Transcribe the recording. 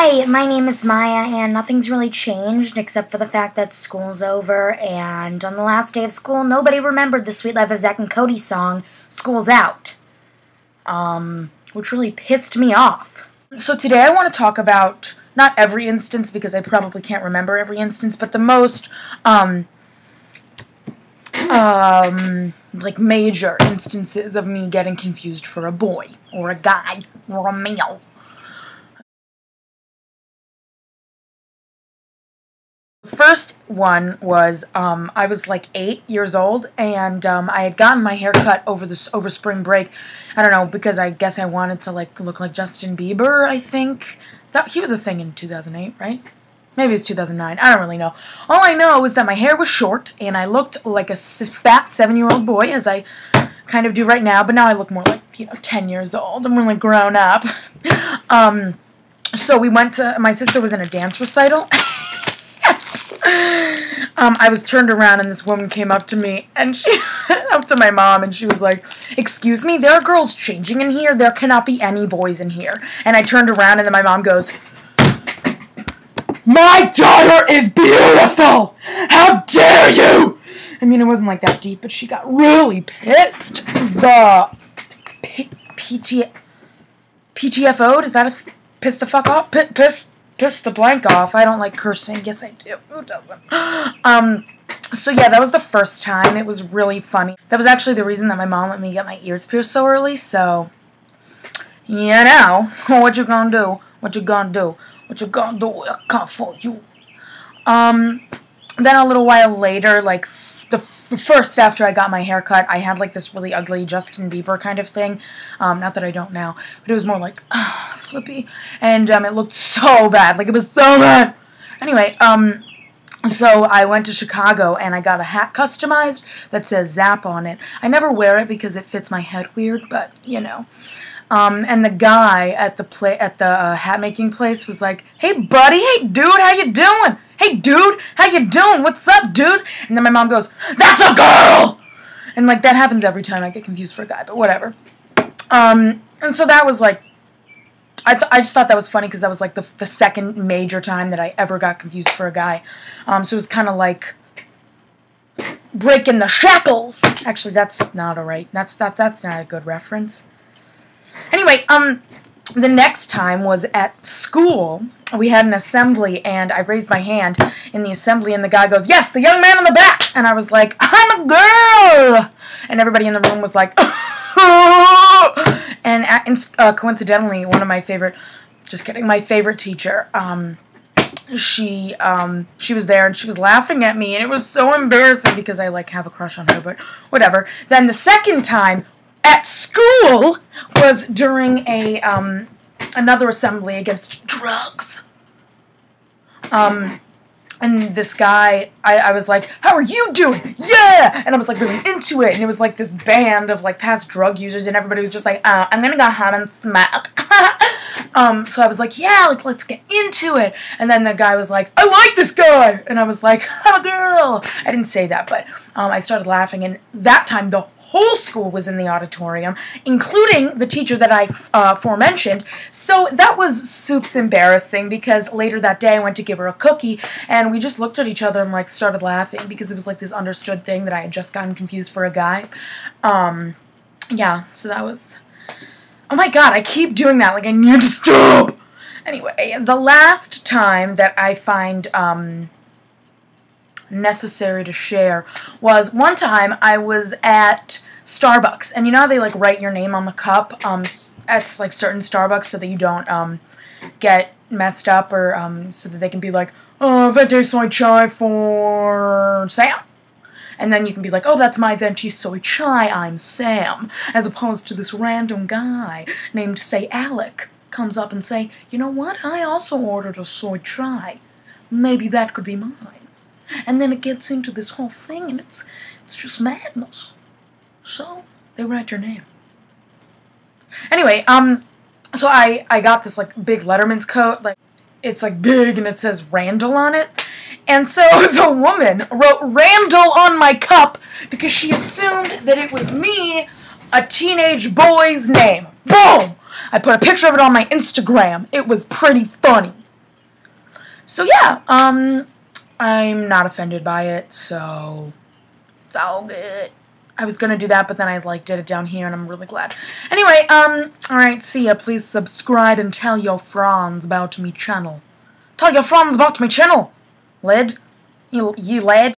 Hi, my name is Maya, and nothing's really changed except for the fact that school's over, and on the last day of school, nobody remembered the Sweet Life of Zack and Cody song, School's Out. Which really pissed me off. So today I want to talk about, not every instance, because I probably can't remember every instance, but the most, like major instances of me getting confused for a boy, or a guy, or a male. The first one was, I was like 8 years old, and I had gotten my hair cut over spring break. I don't know, because I guess I wanted to like look like Justin Bieber, I think. He was a thing in 2008, right? Maybe it was 2009, I don't really know. All I know is that my hair was short, and I looked like a fat 7-year-old boy, as I kind of do right now, but now I look more like, 10 years old. I'm really grown up. So we went to, my sister was in a dance recital. I was turned around and this woman came up to me, and up to my mom, and she was like, "Excuse me, there are girls changing in here. There cannot be any boys in here." And I turned around, and then my mom goes, "My daughter is beautiful! How dare you!" I mean, it wasn't like that deep, but she got really pissed. The PTFO'd? Is that a piss the fuck off? Piss the blank off. I don't like cursing. Yes, I do. Who doesn't? So yeah, that was the first time. It was really funny. That was actually the reason that my mom let me get my ears pierced so early, so, you know, what you gonna do? What you gonna do? What you gonna do? I come for you. Then a little while later, like, first after I got my hair cut, I had like this really ugly Justin Bieber kind of thing. Not that I don't now, but it was more like flippy, and it looked so bad. Like, it was so bad. Anyway, so I went to Chicago and I got a hat customized that says Zap on it. I never wear it because it fits my head weird, but you know. And the guy at the hat making place was like, "Hey buddy, hey dude, how you doing? Hey dude, how you doing? What's up, dude?" And then my mom goes, "That's a girl!" And like, that happens every time I get confused for a guy, but whatever. And so that was like, I just thought that was funny because that was like the second major time that I ever got confused for a guy. So it was kind of like breaking the shackles. Actually, that's not alright. That's not a good reference. Anyway, the next time was at school. We had an assembly, and I raised my hand in the assembly, and the guy goes, "Yes, the young man in the back!" And I was like, "I'm a girl!" And everybody in the room was like, and coincidentally, one of my favorite, just kidding, my favorite teacher, she was there, and she was laughing at me, and it was so embarrassing because I, like, have a crush on her, but whatever. Then the second time at school was during another assembly against drugs. And this guy, I was like, "How are you doing? Yeah!" And I was like really into it, and it was like this band of like past drug users, and everybody was just like, "I'm gonna go home and smoke." So I was like, "Yeah, like, let's get into it." And then the guy was like, "I like this guy!" And I was like, "I'm a girl!" I didn't say that, but I started laughing, and that time the whole school was in the auditorium, including the teacher that I aforementioned. So that was soups embarrassing, because later that day I went to give her a cookie, and we just looked at each other and like started laughing because it was like this understood thing that I had just gotten confused for a guy. Yeah, so that was, oh my god, I keep doing that, like I need to stop. Anyway, the last time that I find necessary to share was one time I was at Starbucks, and you know how they like write your name on the cup at like certain Starbucks so that you don't get messed up, or so that they can be like, "Oh, venti soy chai for Sam," and then you can be like, "Oh, that's my venti soy chai, I'm Sam," as opposed to this random guy named, say, Alec comes up and say, "You know what, I also ordered a soy chai, maybe that could be mine." And then it gets into this whole thing, and it's just madness. So they write your name. Anyway, so I got this like big Letterman's coat, like it's like big and it says Randall on it. And so the woman wrote Randall on my cup because she assumed that it was me, a teenage boy's name. Boom! I put a picture of it on my Instagram. It was pretty funny. So yeah, I'm not offended by it, so it's all good. I was gonna do that, but then I did it down here, and I'm really glad. Anyway, alright, see ya. Please subscribe and tell your friends about me channel. Tell your friends about me channel, lad. You lad.